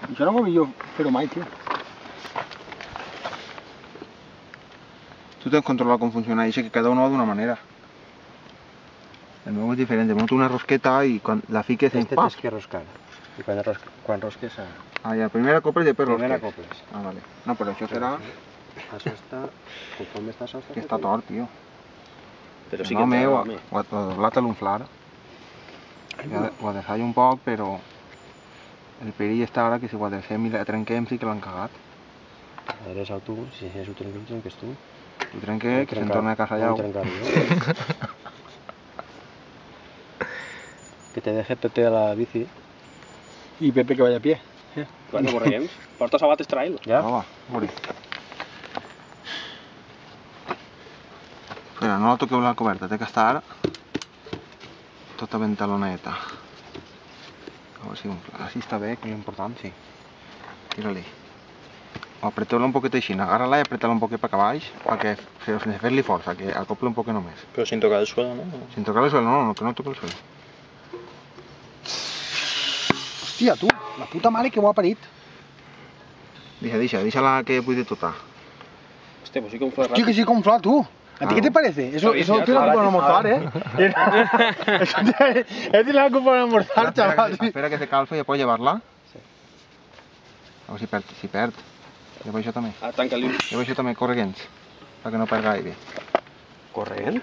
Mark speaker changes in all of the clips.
Speaker 1: Això no ho millor fer-ho mai, tio.
Speaker 2: Tu tens controlat com funciona això, que cada un ho va d'una manera. El meu és diferent, de una rosqueta i quan la fiques en
Speaker 3: Este
Speaker 2: pap.
Speaker 3: tens que roscar. I quan rosques a...
Speaker 2: Ah, ja, primera coples i després rosques.
Speaker 3: Primera coples.
Speaker 2: Ah, vale. No, però això serà...
Speaker 3: Això està... Conforme està això...
Speaker 2: Que està tort, tio.
Speaker 3: Però sí
Speaker 2: no,
Speaker 3: que
Speaker 2: meu,
Speaker 3: home.
Speaker 2: ho ha doblat a l'unflar. Ho ha deixat un poc, però... El perill està ara que si ho deixem i la trenquem sí que l'han cagat.
Speaker 3: Adreça tu, si és útil que ho trenques tu.
Speaker 2: Ho trenque, que se'n torna a casa llau.
Speaker 3: Que te deje Pepe a la bici.
Speaker 1: I Pepe que vaya a pie.
Speaker 3: Bueno, correguem. Porta sabates trail. Ja?
Speaker 2: Va, mori. Espera, no la toqueu la coberta, té que estar tota ventaloneta. A veure si així està bé, que és l'important, sí. Tira-li. O apreteu-la un poquet així, agarra-la i apreta-la un poquet per cap baix, perquè sense fer-li força, que acople un poquet només.
Speaker 3: Però sin tocar el suelo, no?
Speaker 2: Sin tocar el suelo, no, que no toque el suelo.
Speaker 1: Hòstia, tu, la puta mare que ho ha parit.
Speaker 2: Deixa-la que pugui tocar.
Speaker 3: Hòstia, pues sí que un fue
Speaker 1: Tío, que sí confla, tú. ¿A ti qué te parece? Eso tiene la culpa de almorzar, ¿eh? Eso tiene la culpa de almorzar, chaval.
Speaker 2: Espera que se calfe i després llevar-la. A veure si perd. Lleva això també.
Speaker 3: Ah, tanca-li.
Speaker 2: Lleva això també, correguents, perquè no perga aire.
Speaker 3: Corrent?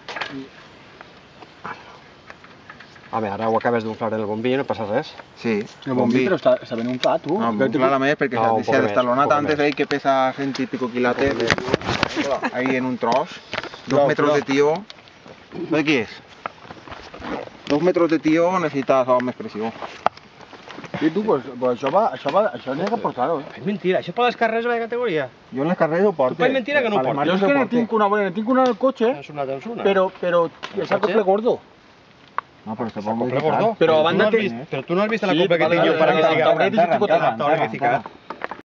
Speaker 3: Home, ara ho acabes d'unflar el bombí, no passa res.
Speaker 2: Sí,
Speaker 1: El bombí, però està ben unflat, tu.
Speaker 2: No, unflar més perquè s'ha destalonat antes ahí que pesa 100 y pico quilates ahí en un tros. 2 metros de tío. ¿De qué es? 2 metros de tío necesita més pressió.
Speaker 1: Sí, tu, pues això n'hi ha que portar-ho, eh?
Speaker 3: És mentira, això per les carreres de categoria.
Speaker 2: Jo en les carreres ho porto.
Speaker 3: Tu per mentira que no ho portes.
Speaker 1: Jo és que ne tinc una buena, ne tinc una al cotxe,
Speaker 3: És una dels una.
Speaker 1: però és acople gordo.
Speaker 2: No, però se pot modificar.
Speaker 1: Però a banda que...
Speaker 3: Però tu no has vist la copla que tinc jo para que siga.
Speaker 1: T'hauré dit que
Speaker 3: rectificat.